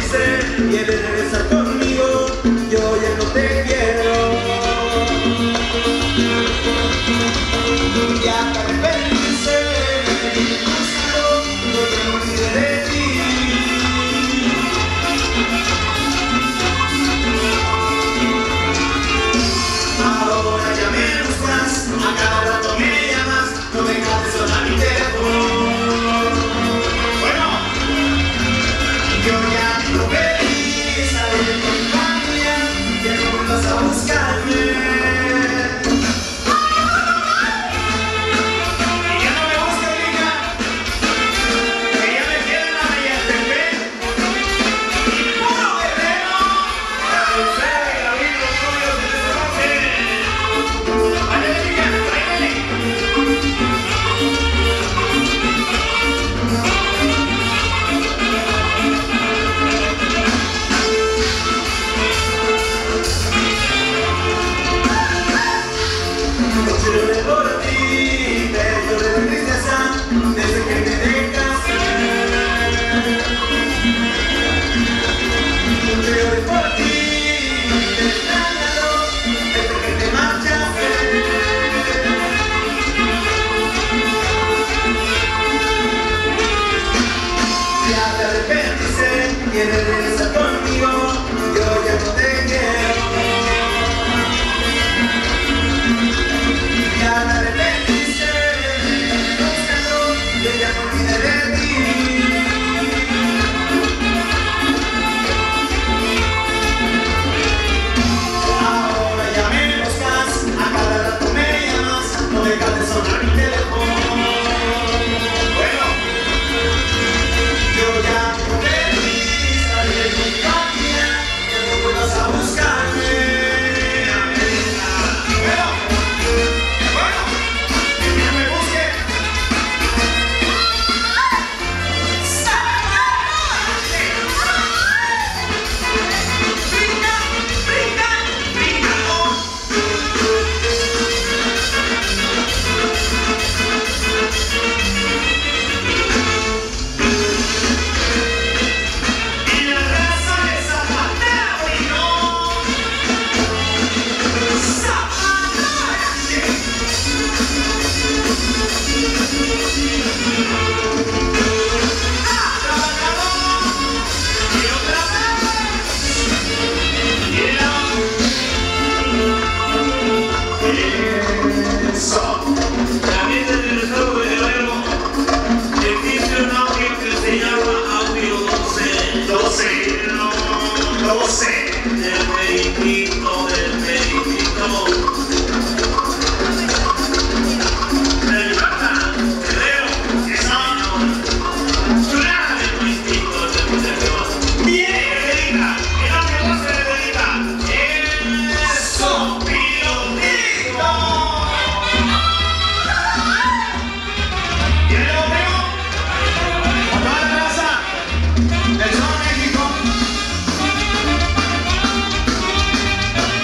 arrepentirse, quiere regresar conmigo, yo ya no te quiero. Ya te arrepentirse, búscalo, no te olvides de ti. Ahora ya me buscas, a cada rato me llamas, no me dejas de sonar mi teléfono. Yo ya no pedí salir de tu familia, ya no vuelvas a buscarme. Y ya no me busques, hija, que ya me tienen a Mayatepec. Y puro guerrero, la dulzura y la vida los tuyos de esta noche. Ándale, hija, ándale. Lloré por ti, pero lloré de tristeza desde que me dejaste. Lloré por ti, te he extrañado desde que te marchaste. Ya te arrepentiste, quieres regresar conmigo, yo ya no te quiero. Ya te arrepentiste, búscalo, yo ya me olvidé de ti. Ahora ya me buscas, a cada rato me llamas, no dejas de sonar mi teléfono. Bueno, yo ya no pedí salir de tu familia, ya no vuelvas a buscarme.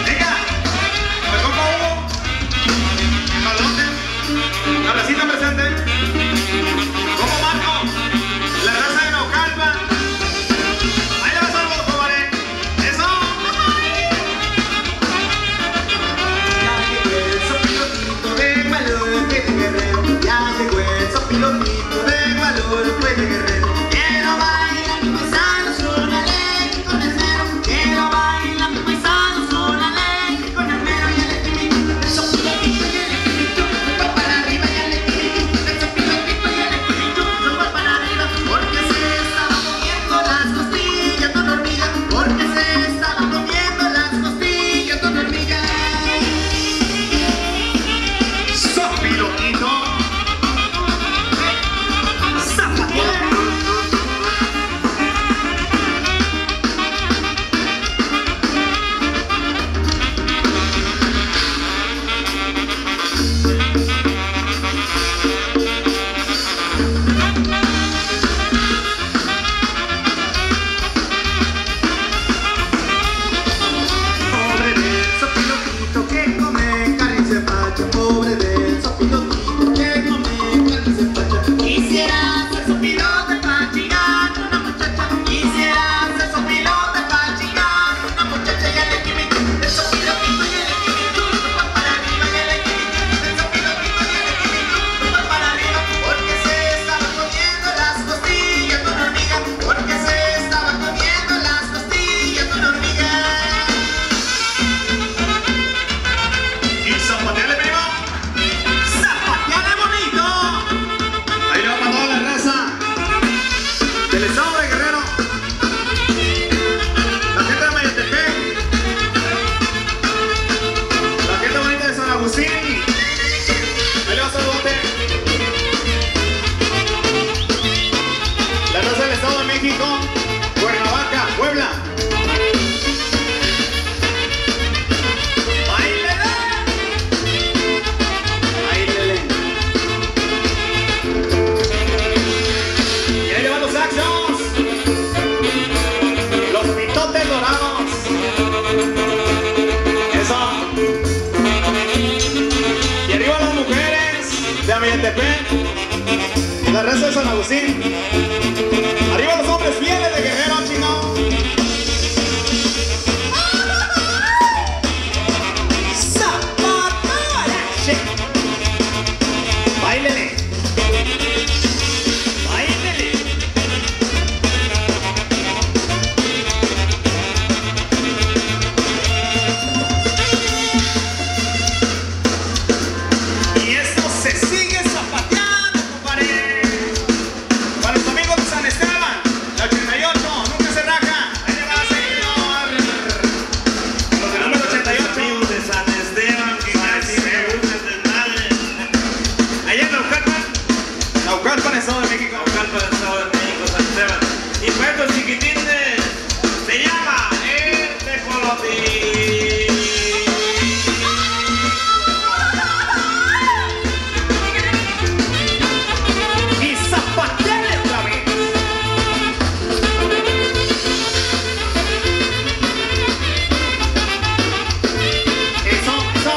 Venga, me compro uno. Mayantepec, la raza de San Agustín. Arriba los hombres fieles de Guerrero, chino. Báilele. Báilele. Y esto se sigue zapateando, compadre. Para los amigos de San Esteban, la 88, nunca se raja. Ahí le va, señor. Los del número 88. Amigos de San Esteban, que casi me gusta el desmadre. Allá en Naucalpan. Naucalpan, Estado de México. Naucalpan, Estado de México, San Esteban. Y para estos chiquitines, se llama el Tecolotín. Y zapateale otra vez. Eso, eso.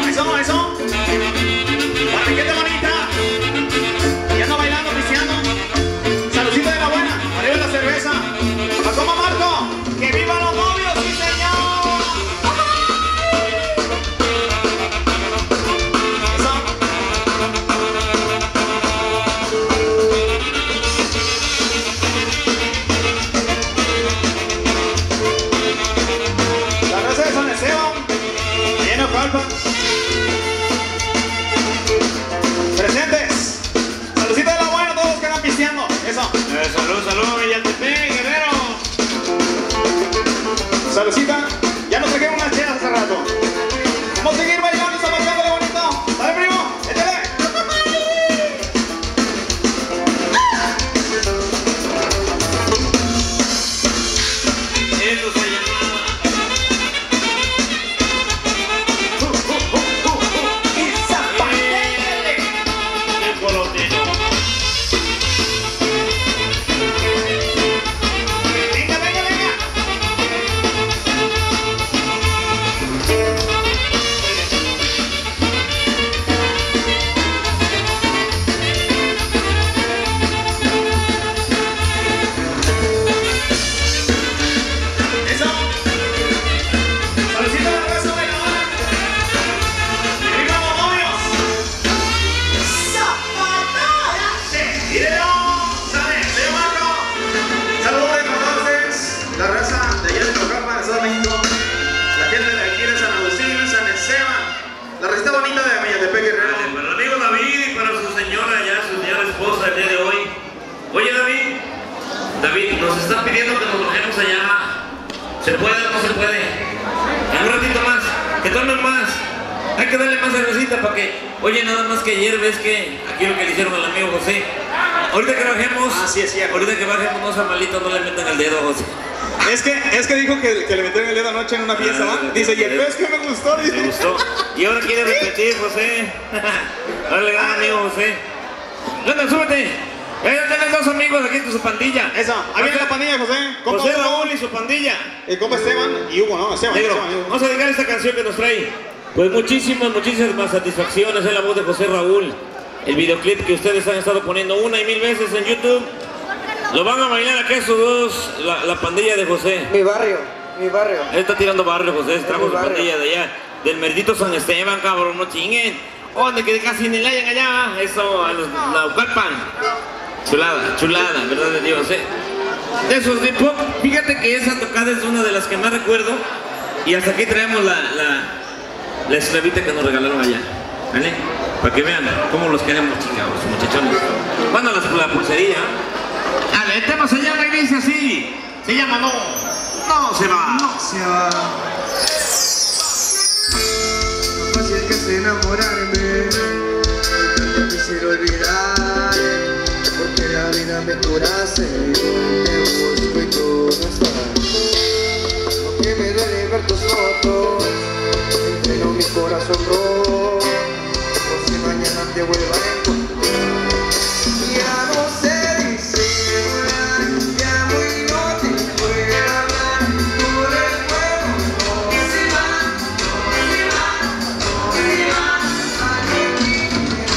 Eso, eso. Para mi gente bonita. Y anda bailando, cristiano. Saludcita de la buena. Arriba la cerveza. Pasó Marco. Que vivan los novios, sí señor. Eso. La raza de San Esteban. Lleno de palpa. Presentes. Saludcita de la buena a todos los que andan pisteando. Eso. Salud, Mayantepec, Guerrero. Saludcita. Ya nos trajeron unas chelas hace rato. Vamos a seguir bailando y zapateando de bonito. Dale, primo. Échale. Eso se llama Y zapateale. Tecolotín. Venga, venga, venga. Eso. Saludcita de la raza bailadora. ¡Que vivan los novios! ¡Zapateale! ¡Video! ¡Sale! ¡Se Marco! Saludos de ustedes, la raza de allá de Naucalpan, Estado de México, la gente de aquí de San Agustín, San Esteban, la receta bonita de Mayantepec, Guerrero. Para el amigo David y para su señora, ya su señora esposa el día de hoy. Oye David, nos están pidiendo que nos bajemos allá. ¿Se puede o no se puede? En un ratito más, que tomen más. Hay que darle más cervecita para que... Oye, nada más que ayer ves que aquí lo que le hicieron al amigo José. Ahorita que bajemos, Sí, es cierto. ahorita que bajemos, no sean malitos, no le metan el dedo a José. Es que dijo que le metieron el dedo anoche en una fiesta, ¿va? Dice, y el pez que me gustó, dice. Me gustó. Y ahora quiere repetir, José. Dale gana, amigo José. Anda, súbete. Ya tienen dos amigos aquí con su pandilla. Eso, ahí viene la pandilla, José. Compa José Hugo, Raúl y su pandilla. el compa Esteban y Hugo, ¿no? Esteban, Negro, Esteban y Hugo. vamos a dedicar esta canción que nos trae. Pues muchísimas satisfacciones. Es la voz de José Raúl. El videoclip que ustedes han estado poniendo una y mil veces en YouTube. Lo van a bailar acá esos dos, la pandilla de José. Mi barrio. Él está tirando barrio, José. Trajo mi su barrio. pandilla de allá. Del merdito San Esteban, cabrón, no chinguen. ¿Dónde que casi ni le hayan allá? Eso, a los Naucalpan. Chulada, verdad de Dios, De esos de pop, fíjate que esa tocada es una de las que más recuerdo. Y hasta aquí traemos la esclavita que nos regalaron allá. ¿Vale? Para que vean cómo los queremos, chingados, muchachones. Bueno, la pulsería. El tema se llama y dice así. Se llama No se va. No se va. Fácil que es enamorarme. mírame corazón, te busco y tú no estás. Lo que me duele ver tus fotos, entreno mi corazón rojo, por si mañana te vuelva a encontrar. Ya no sé disimular, te amo y no te puedo hablar. Tu recuerdo no se va, no se va, no se va. Alguien que me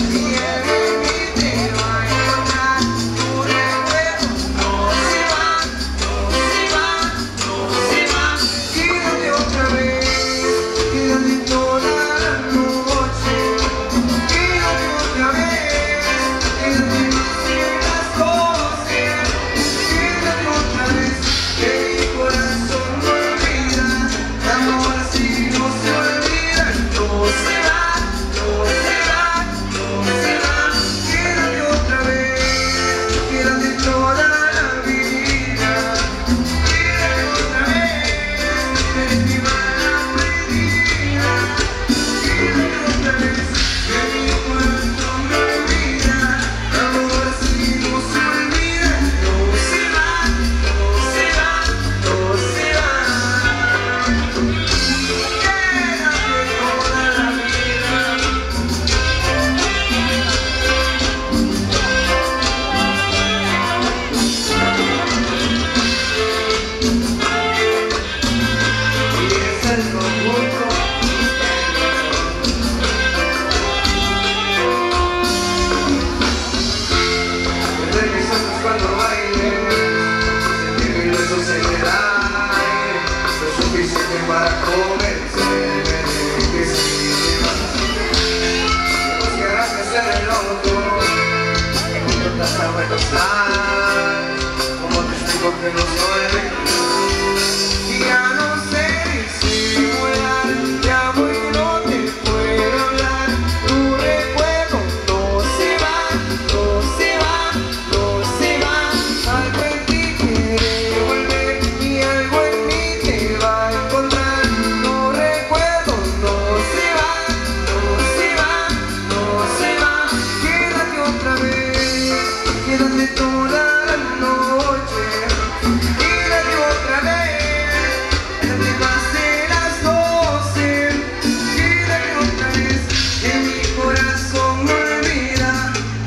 y en mí te va a encontrar. Tu recuerdo no se va, no se va, no se va. Quédate otra vez, quédate toda la noche. Quédate otra vez. Para convencerme de que sí me vas. Si agarras en el auto, cuando estás a Buenos Aires, como te explico que no soy de ya no sé disimular, te amo y no te puedo hablar. Tu recuerdo no se va, no se va, no se va. Algo en ti quiere volver y algo en mí te va a encontrar. Quédate toda la noche, quédate otra vez, quédate más de las 12, quédate otra vez, que mi corazón no olvida,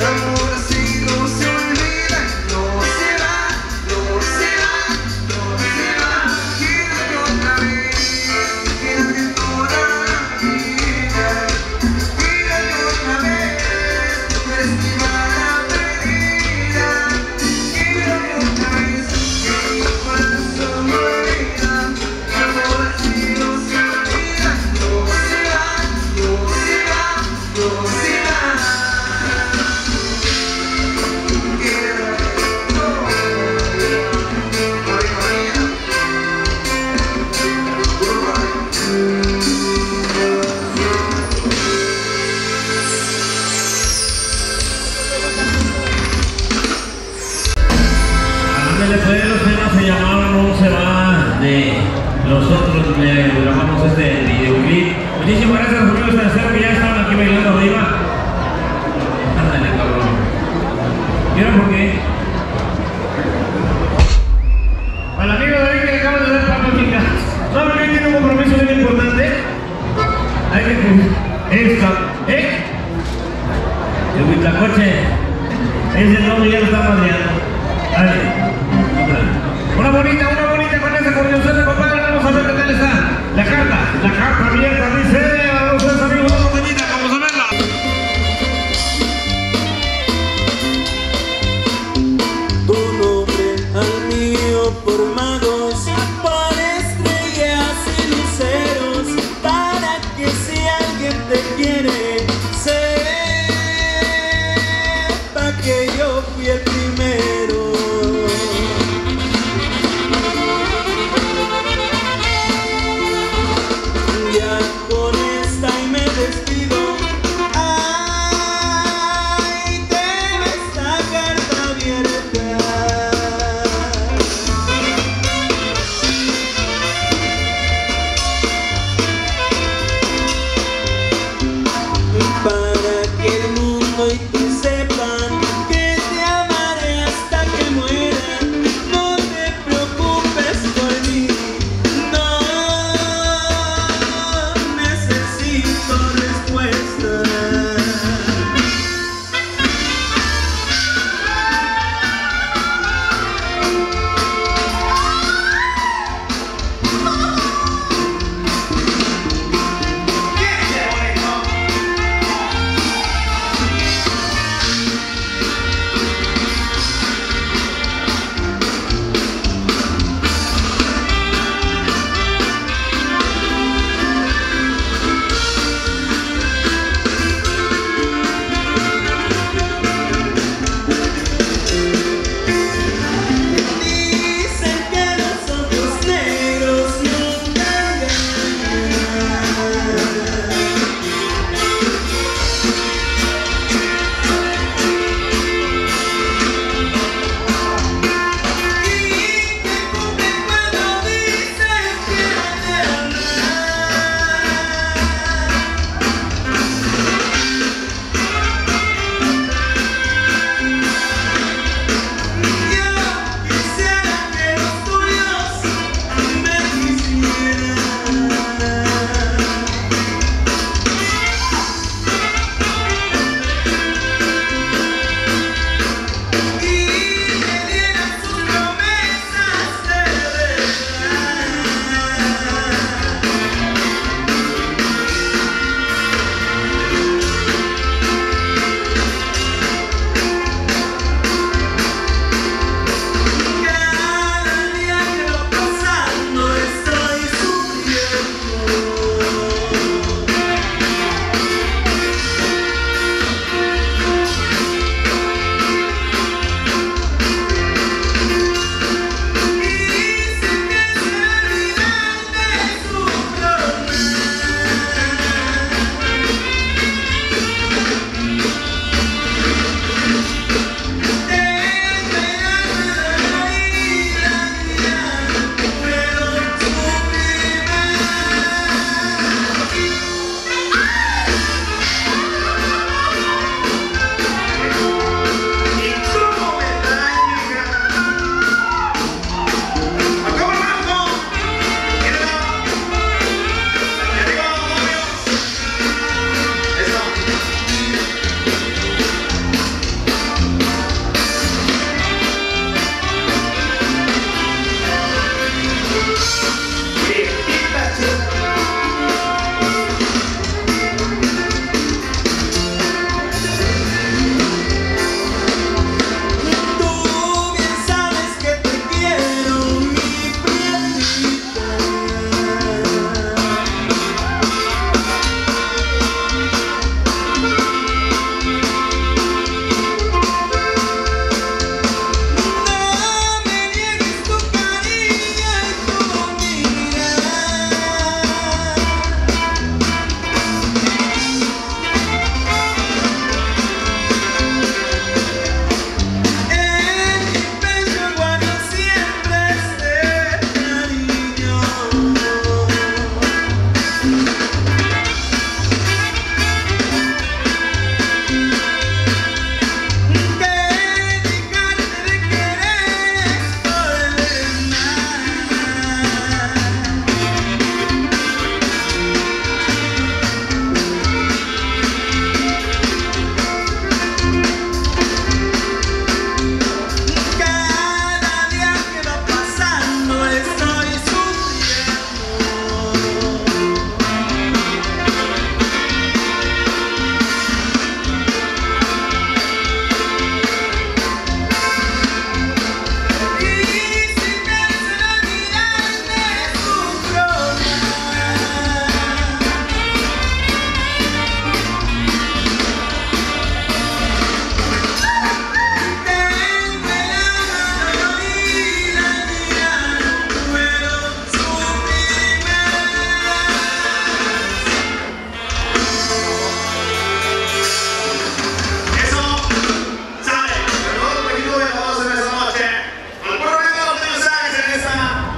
amor así no se olvida, no se va, no se va, no se va, quédate otra vez, quédate toda la vida, quédate otra vez, tú eres mi mala perdida. Después los temas se llamaban No se va, de nosotros grabamos este videoclip. Muchísimas gracias a los amigos de Acero que ya estaban aquí bailando arriba. Ándale, cabrón. ¿Vieron por qué? Al amigo David que le acaban de dar papas chicas. ¿Saben que tiene un compromiso bien importante? Hay que esta, el Huitlacoche. Ese nombre ya lo está madreando. Dale. Una bonita con ese curioso, compadre, vamos a ver qué tal está. La carta abierta, dice, a los amigos, vamos a verla.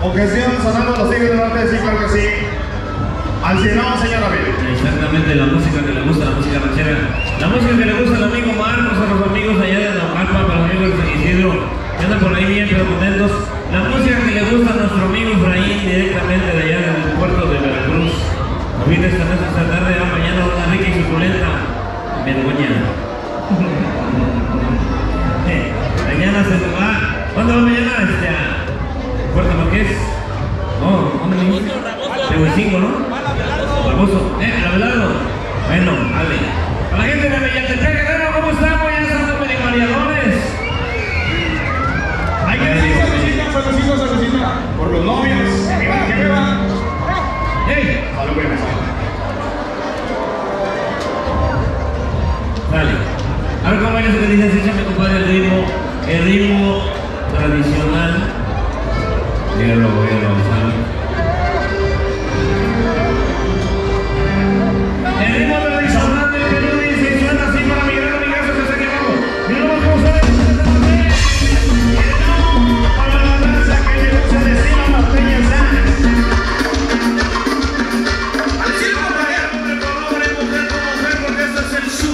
Objeción, sonando los Tigres del Norte, sí, claro que sí. Al cielo, señor David. Exactamente, la música que le gusta, la música ranchera. La música que le gusta al amigo Marcos, a los amigos allá de Naucalpan, para los amigos de San Isidro, que andan por ahí bien, pero contentos. La música que le gusta a nuestro amigo Efraín, directamente de allá del puerto de Veracruz. Ahorita esta tarde, mañana una rica y suculenta vergoña. Mañana se va. ¿Cuándo va mañana? A Puerto Marqués. Oh, ¿dónde me dijiste? Tehuicingo, ¿no? Famoso. Abelardo. Bueno, dale. A la gente de Villatepec, Guerrero, ¿cómo estamos? Ya estamos medio mareadores. Hay que decir salucita. Por los novios, que beban. ¡Ey! Salud, bien, Dale. A ver cómo es que dices, échame compadre el ritmo tradicional. Véalo, salud. El ritmo tradicional del Perú dice, suena así para mi gran amigazo que está aquí abajo. Y no vamos a usar para la raza que le gusta el estilo norteño, al cielo, hombre con hombre, mujer con mujer, porque esto es el su.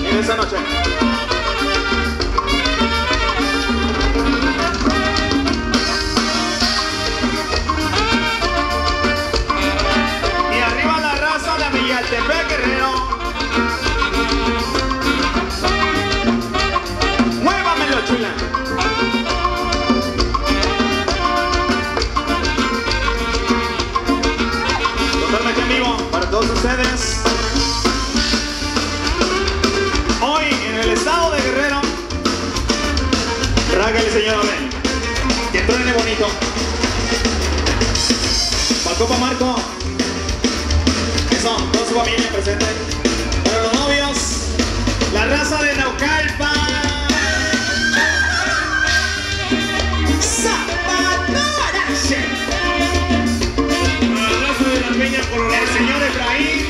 En esa noche. Y arriba la raza de Villatepec, Guerrero. Muévamelo, chula. Totalmente en vivo para todos ustedes. Estado de Guerrero, rágale, señor Abel, que truene bonito. Palcopa Marco, eso, toda su familia presente. Para los novios, la raza de Naucalpan. La raza de la Peña Colorada. El señor Efraín.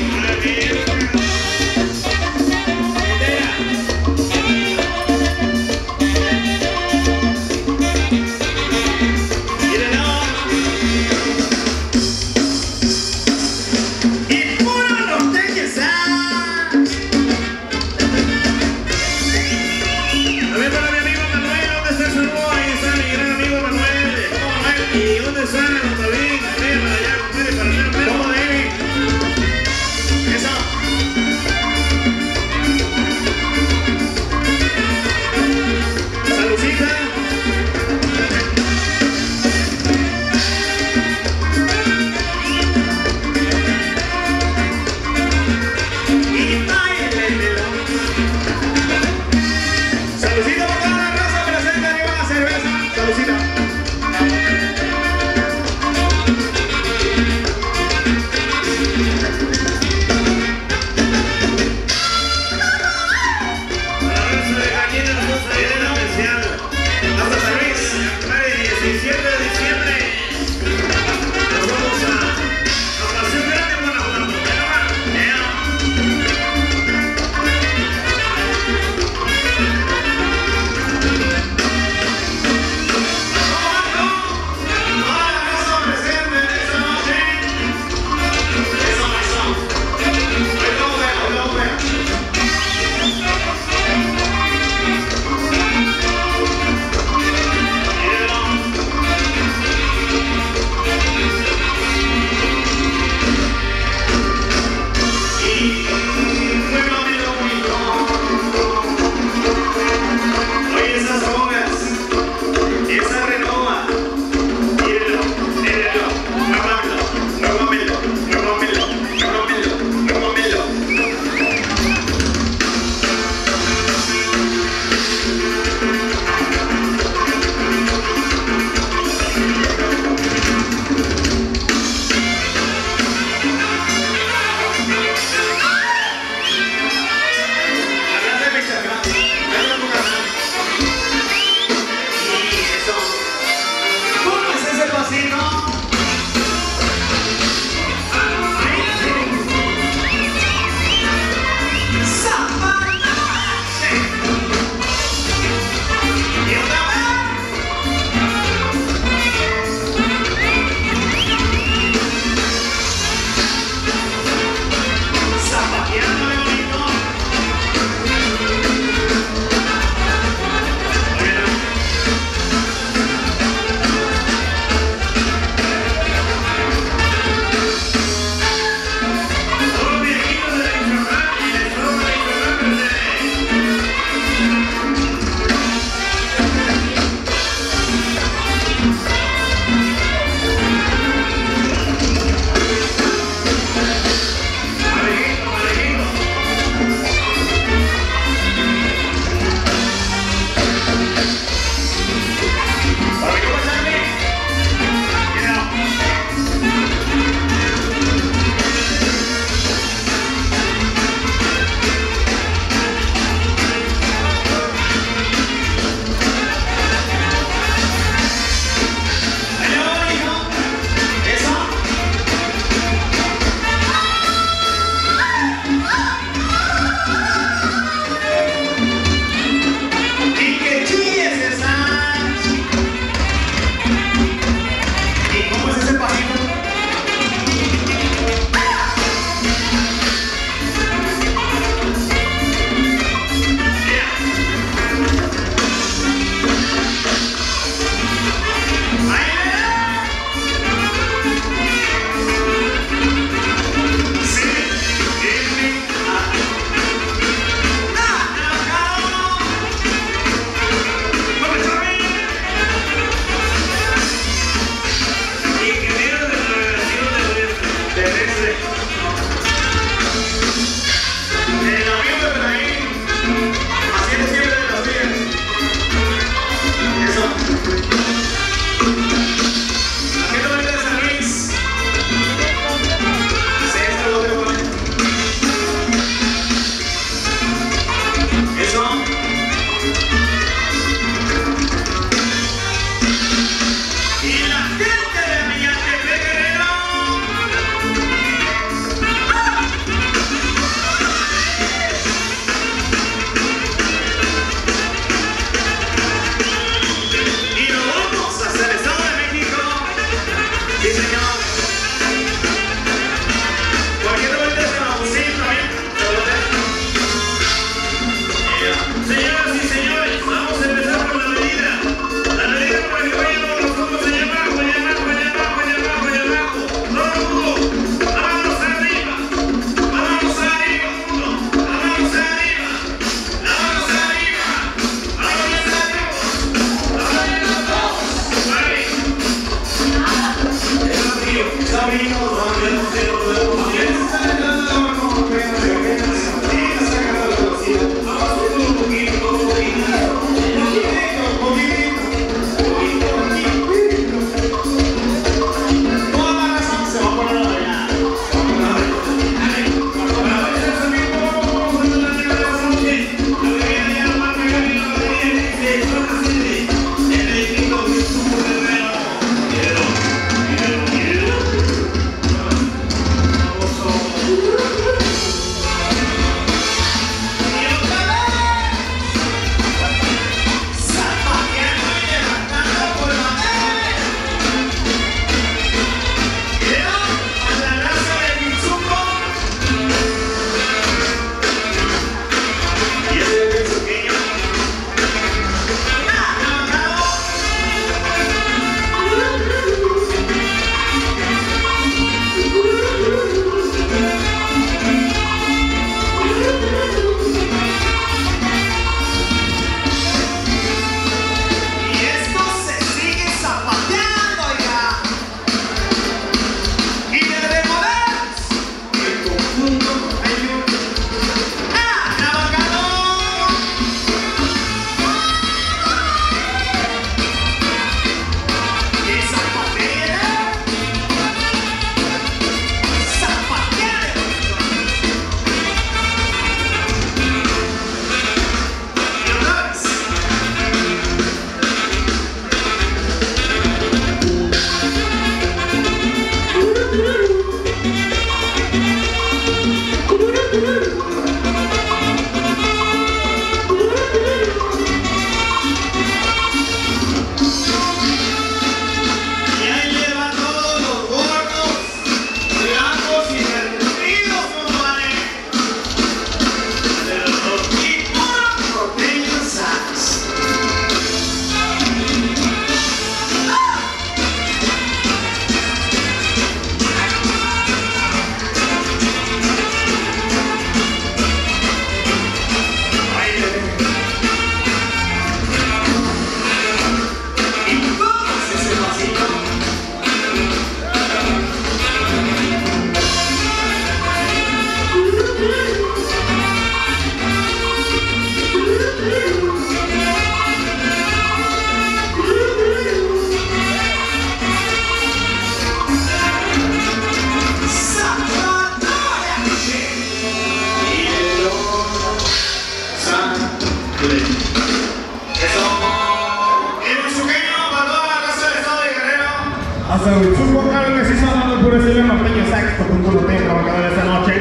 Huitzuco, claro que sí, sonando el puro estilo norteño, exacto, con puro tema trabajador esta noche.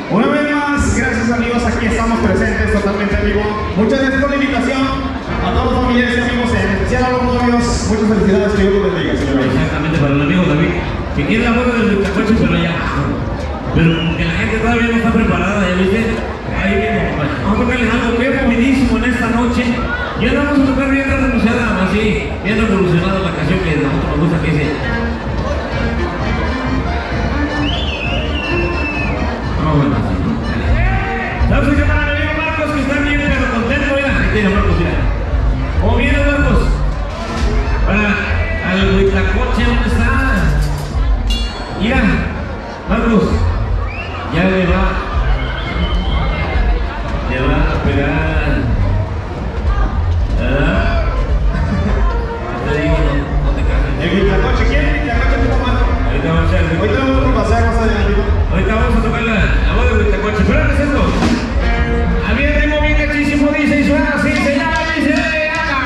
Una vez más, gracias amigos, aquí estamos presentes totalmente en vivo. Muchas gracias por la invitación a todos los familiares y amigos, en especial a los novios. Muchas felicidades, que Dios los bendiga, señor. Exactamente, para el amigo David, que quiere la foto del Huitlacoche, pero ya. Pero que la gente todavía no está preparada, ¿ya viste? Ahí viene, vamos a tocarles algo bien movidísimo en esta noche. Y ahora vamos a tocar bien revolucionada, así, bien revolucionada la canción que a nosotros nos gusta, que dice. Vamos a ver así, ¿no? Saludos para mi amigo Marcos, que está bien, pero contento, mira. Ahí tiene Marcos, mira. ¿Cómo viene Marcos? Para al Huitlacoche, ¿dónde está? Mira, Marcos, ya le va a pegar. ¿Verdad? Te digo, no te cases. El Huitlacoche, ¿quién? El Huitlacoche tu mamá. Ahorita vamos a hacer. Ahorita vamos a pasar más adelante. Ahorita vamos a tocar la voz de Huitlacoche. Pero antes esto. A mí el ritmo bien cachísimo dice y suena así, se llama, dice, ¡haga!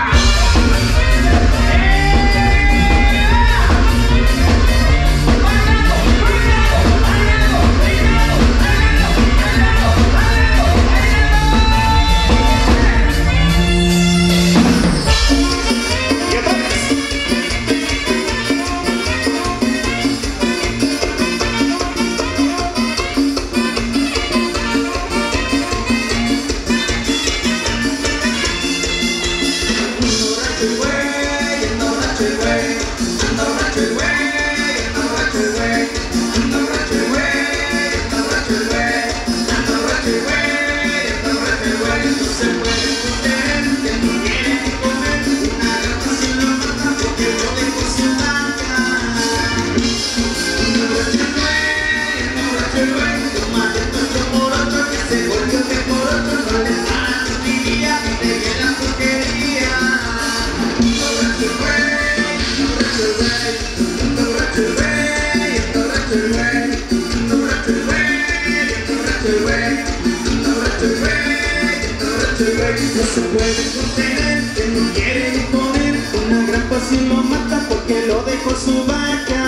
No se puede contener, que no quiere ni comer. Una gran pasión lo mata porque lo dejó su vaca.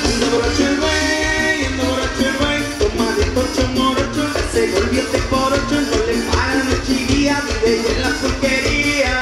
Anda borracho el güey, tomadito ocho morocho, se volvió de por ocho, no le pagan el chiquilla, vive en la porquería.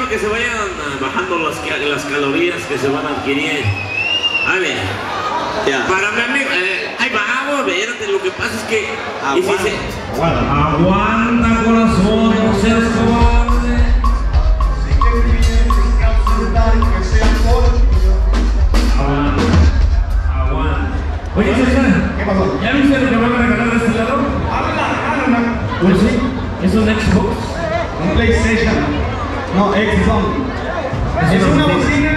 Que se vayan bajando las calorías que se van a adquirir. A ver, ya. Para mi amigo, ahí vamos, espérate, lo que pasa es que Aguanta. Aguanta corazón, no seas cobarde. Aguanta. Oye, César, ¿qué pasó? ¿ya viste lo que van a Un PlayStation. No, Xbox. Es una bocina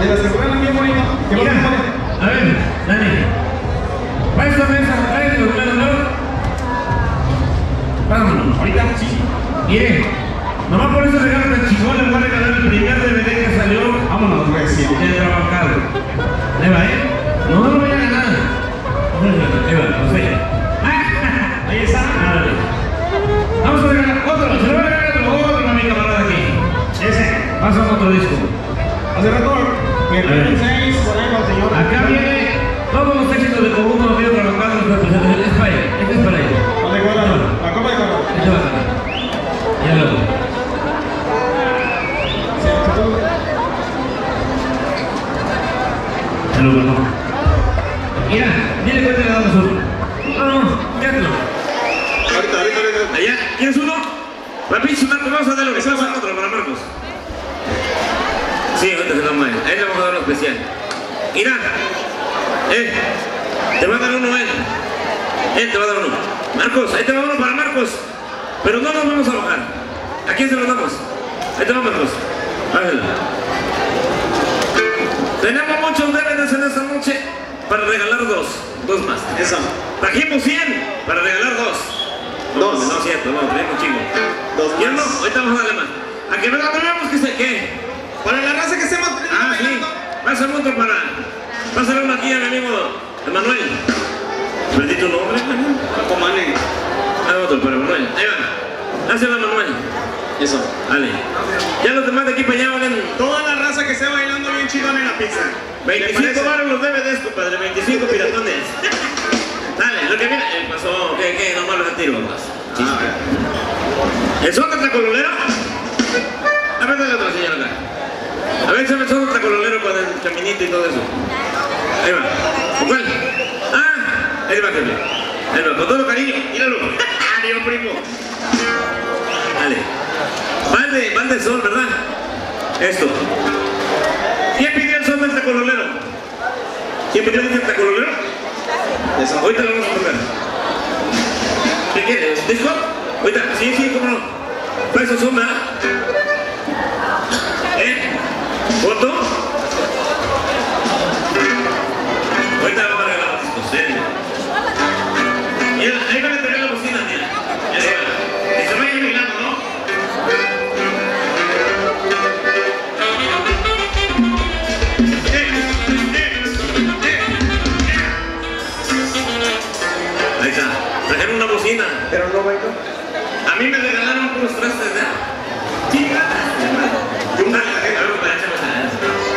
de las que juegan bien bonito. ¿Qué vas a poner? A ver, Dani. Pásame esa mujer de los planos. Vámonos, ahorita sí. Bien. Nomás por eso regalo tan chingón, le voy a regalar el primer DVD que salió. Vámonos, recién. De trabajar. Ahí va, ¿eh? No lo voy a ganar. Ahí va, no sé. Ahí está. Vamos a regalar otro. Se lo voy a regalar otro a mi camarada aquí. Ese. Pasa otro disco. Hace rato, que el 6 por ahí con el señor. Acá viene todos los éxitos de Conjunto Amigo Trabajando. Es para él. Este es para él. La copa de color. Este va a ganar. Ya luego. Saludos, no. Mira, dile cuenta le damos uno. No, quédalo. Ahorita. Allá, ¿quieres uno? Rapidísimo, Marcos, vamos a darle uno. Vamos a dar otro para Marcos. Sí, ahorita se lo vamos a dar. Ahí le vamos a dar uno especial. Mira, te va a dar uno él. Él te va a dar uno. Marcos, ahí te va uno para Marcos. Pero no nos vamos a bajar. ¿A quién se lo damos? Ahí te va Marcos. Bájalo. Tenemos muchos DVDs en esta noche para regalar dos más. Eso. Trajimos 100 para regalar dos. No, cierto, no, traemos chingo. ¿Ya no? Ahorita vamos a darle más. A que no veamos que se qué. Para la raza que estemos. Ah, sí. Pásame otro para. Pásale uno aquí a mi amigo Emanuel. ¿Perdí tu nombre, Emanuel? Comane. Ah, otro para Emanuel. Ahí va. Dáselo a Emanuel. Eso. Dale. Ya los demás de aquí para allá valen. Toda la raza que esté bailando bien chingón en la pizza. 25 baros los DVDs, compadre, 25 piratones. Dale, lo que viene. Pasó, ¿qué? Nomás los tiro, más. ¿El son de Tlacololero? A ver, dale otra señora acá. A ver, échame el son de Tlacololero con el caminito y todo eso. Ahí va. ¿Con cuál? Ah, ahí va, jefe. Ahí va, con todo cariño. Míralo. Adiós, primo. Dale. Van de sol, ¿verdad? Esto. ¿Quién pidió el son del Tlacololero? ¿Quién pidió el Tlacololero? Eso. Ahorita lo vamos a tocar. ¿Qué quieres? ¿Disco? Ahorita, sí, cómo no. Para eso son, ¿verdad? ¿Foto? Ahorita vamos a regalar discos, Mira, ahí van a tener la bocina, mira. Y se va a ir mirando, ¿no? Ahí está. Trajeron una bocina. Pero no bailo. A mí me regalaron puros trastes de... ¡Chingada! Y una... A ver, para echarme esa.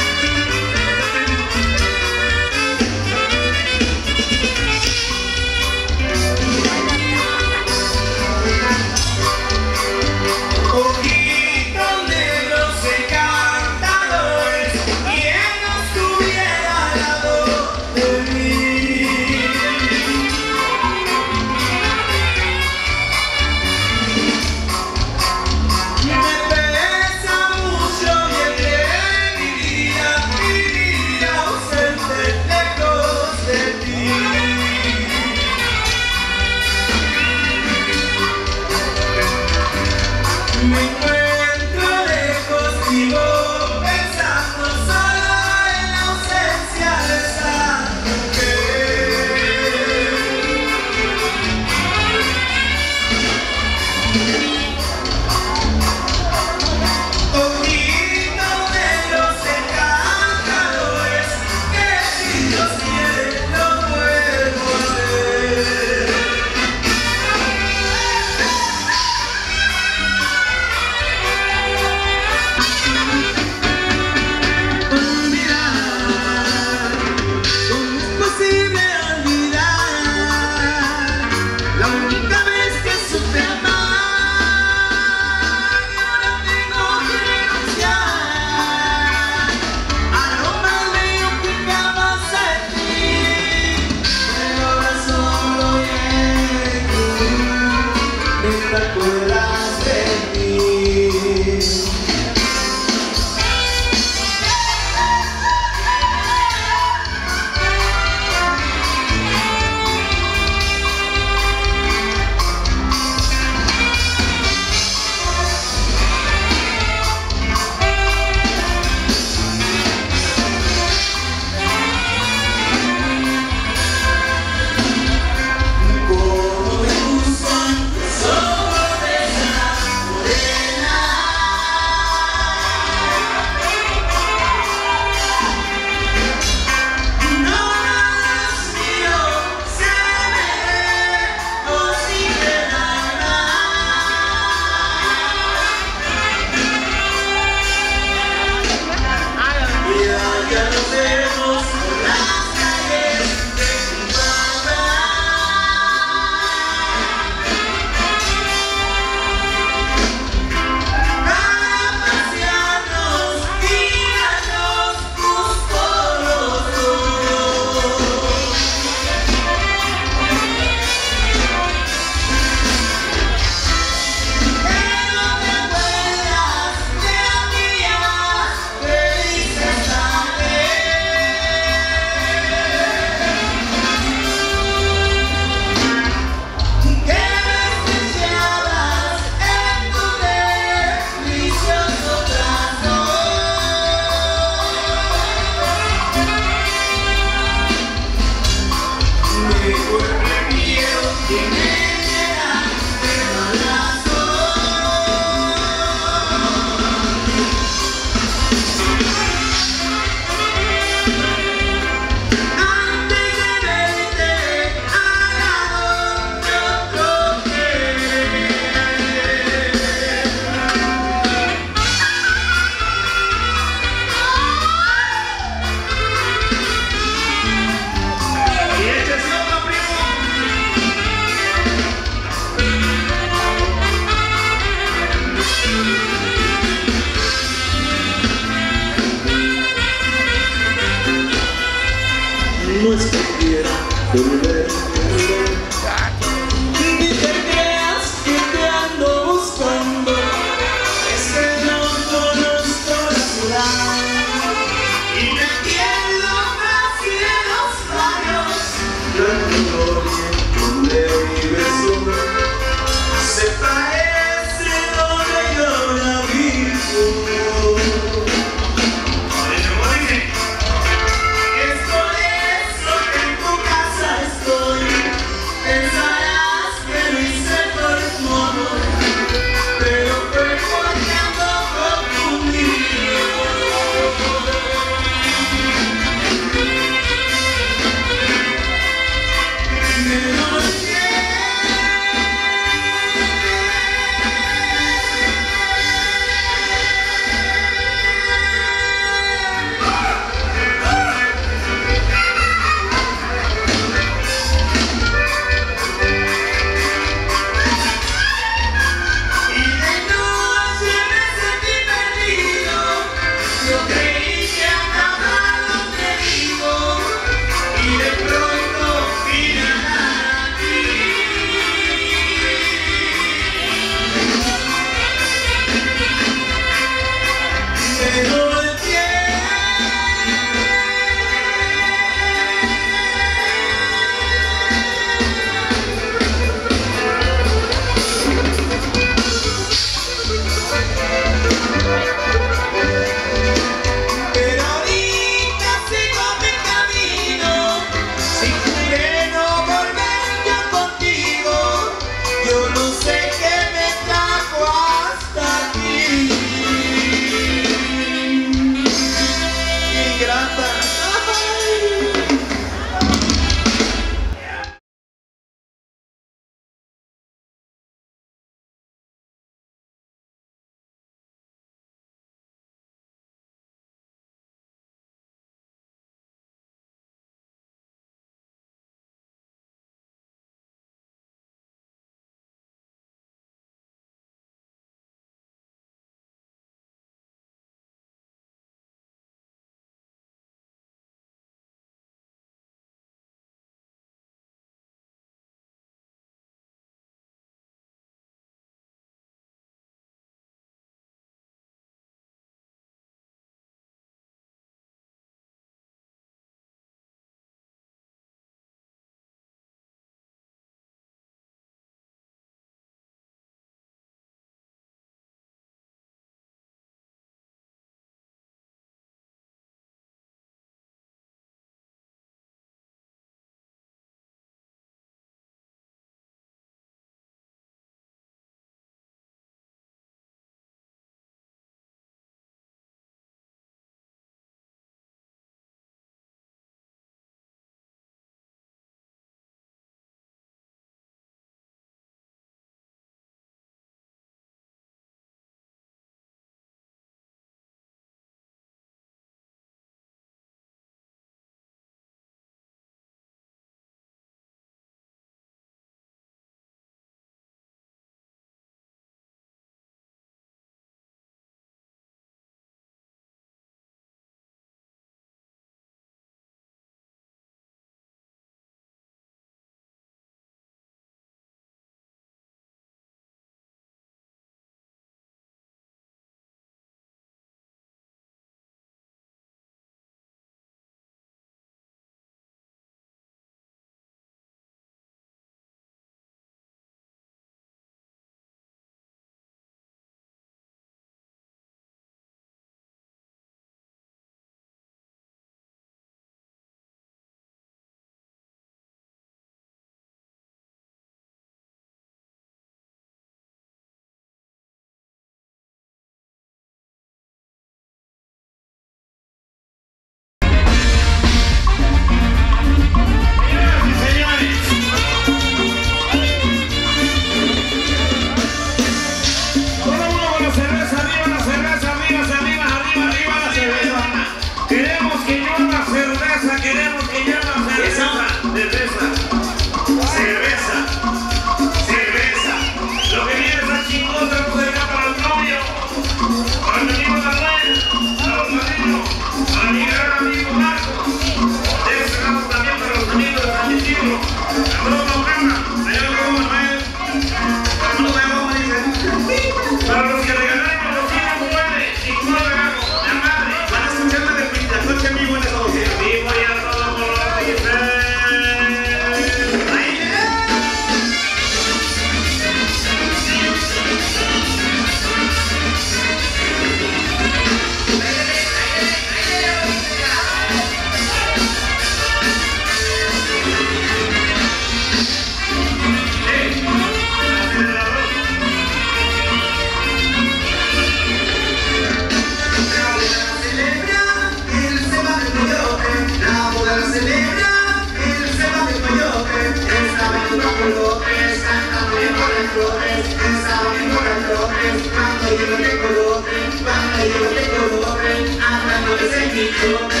flores, estaban enamorándoles, cuando yo no te coloque, cuando yo no te coloque, hablándoles en mi toque.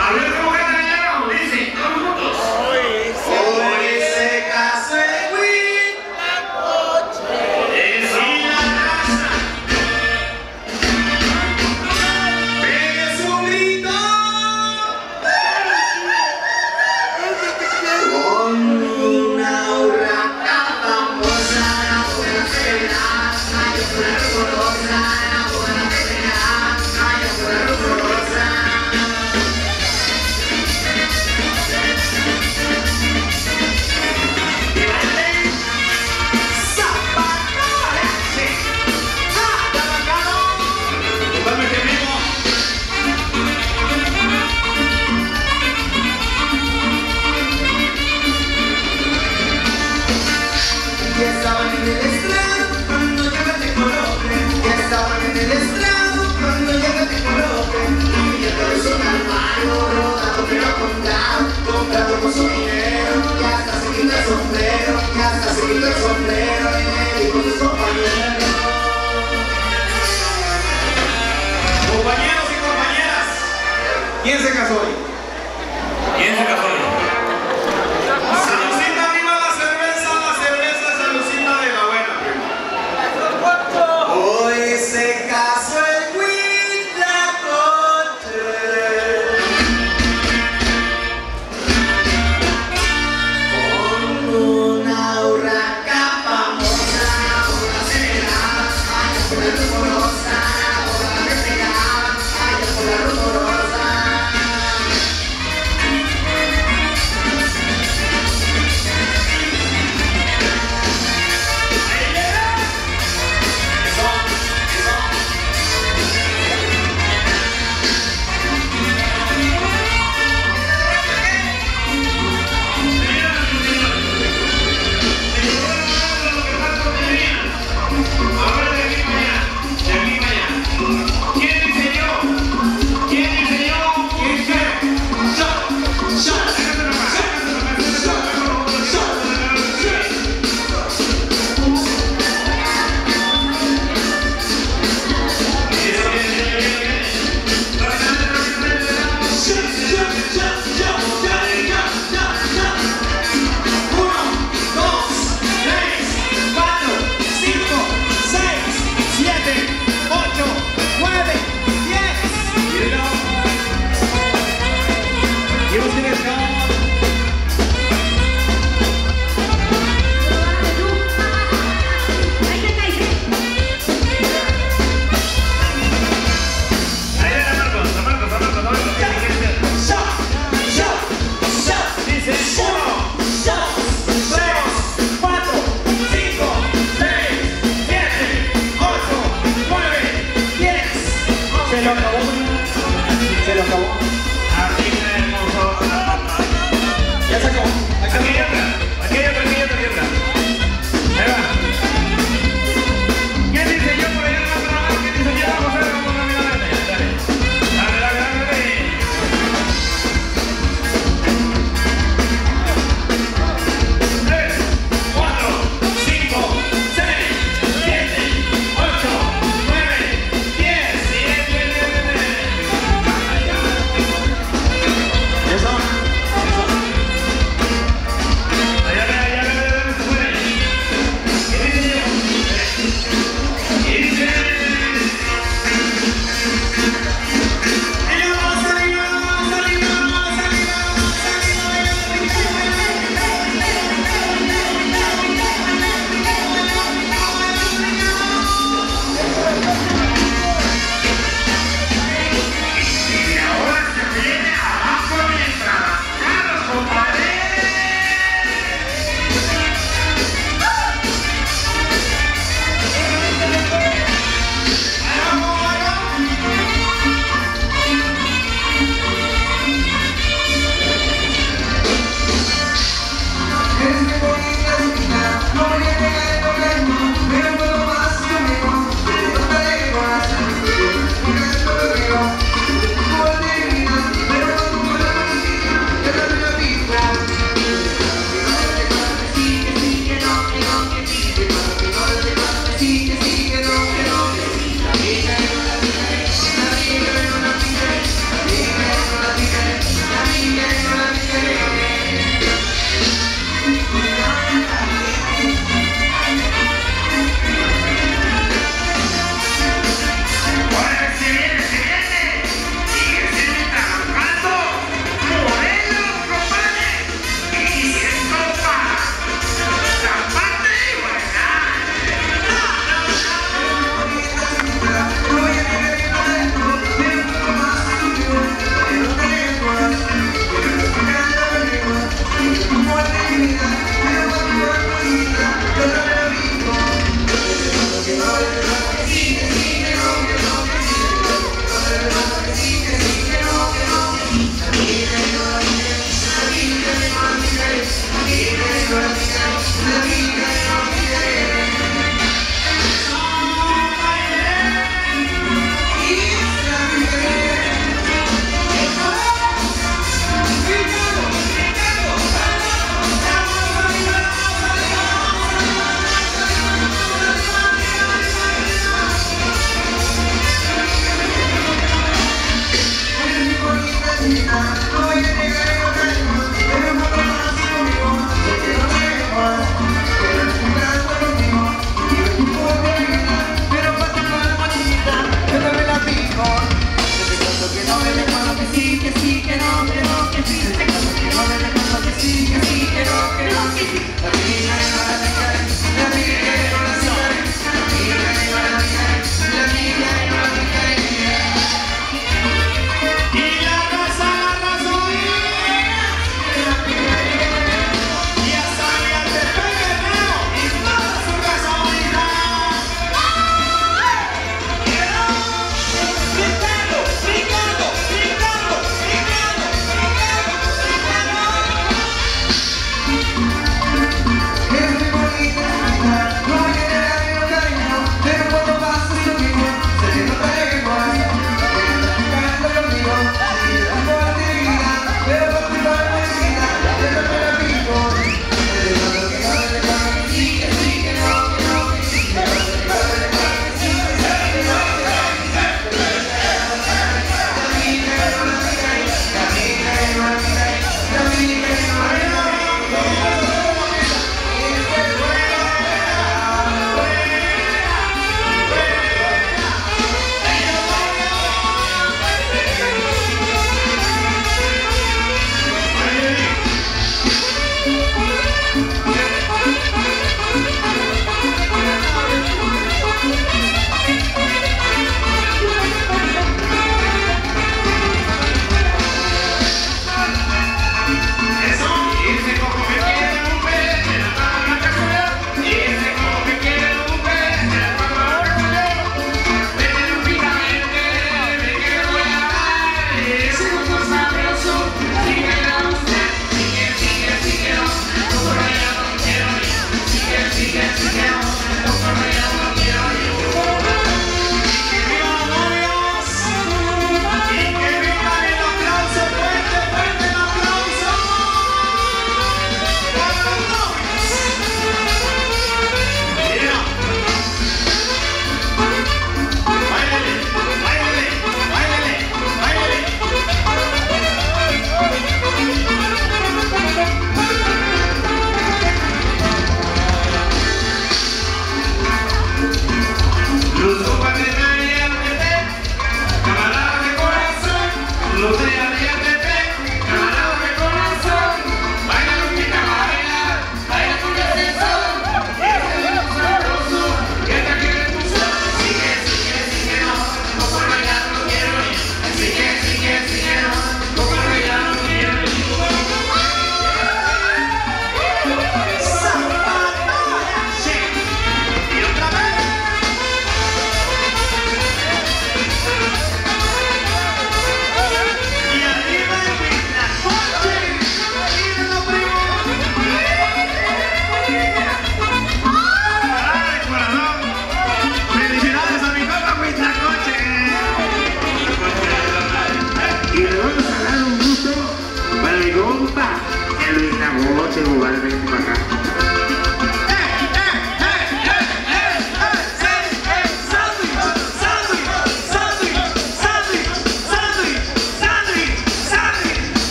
A ver cómo canta allá abajo, dice, todos juntos. Hoy se casó el huitlacoche Eso. y la raza. Pegues un grito con una urraca famosa, la buena cena, ay, una rumorosa, la buena cena, ay, una rumorosa. Totalmente en vivo. Y estaban en el estrado cuando llega te coloque. Y estaban en el estrado cuando llega te coloque. Y yo todo es un armario rodado pero comprado con su dinero. Y hasta se quita el sombrero, y hasta se quita el sombrero. Y le dijo a sus compañeros. Compañeros y compañeras, ¿quién se casó hoy? ¿Quién se casó? Salucita, viva la cerveza, salucita de la buena. Hoy se casó el huitlacoche con una urraca famosa, una acelerada, ay, una rumorosa, una acelerada, ay, una rumorosa. Ahora de aquí para allá, de aquí para allá. ¿Quién diseñó? ¿Quién diseñó? ¿Quién fue? Se lo acabó. Ya se acabó. Aquí hay otra. Ahí va. ¿Quién diseñó por allá? ¿Quién diseñó? Vamos a ver, dale. 3, 4, 5, 6, 7, 8, 9, 10. ¿Eso?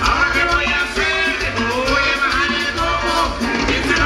Ahora que voy a hacer, voy a bajar el coco.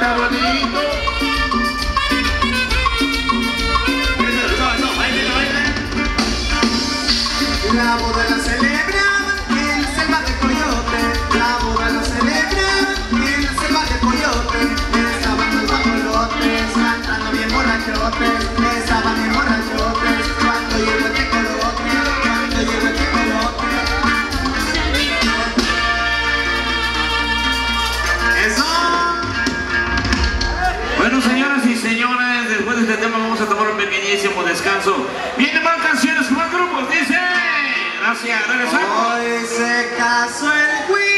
está bonito. La boda la celebraban en la selva de Coyote. La boda la celebraban en la selva de Coyote. Estaban los guajolotes cantando bien borrachotes. Estaban bien borrachotes cuando llegó el tecolote. Cuando llegó el tecolote. ¡Eso! Bueno, señoras y señores, después de este tema vamos a tomar un pequeñísimo descanso. Vienen más canciones, más grupos, dice. Gracias, regresamos. Hoy se casó el güey.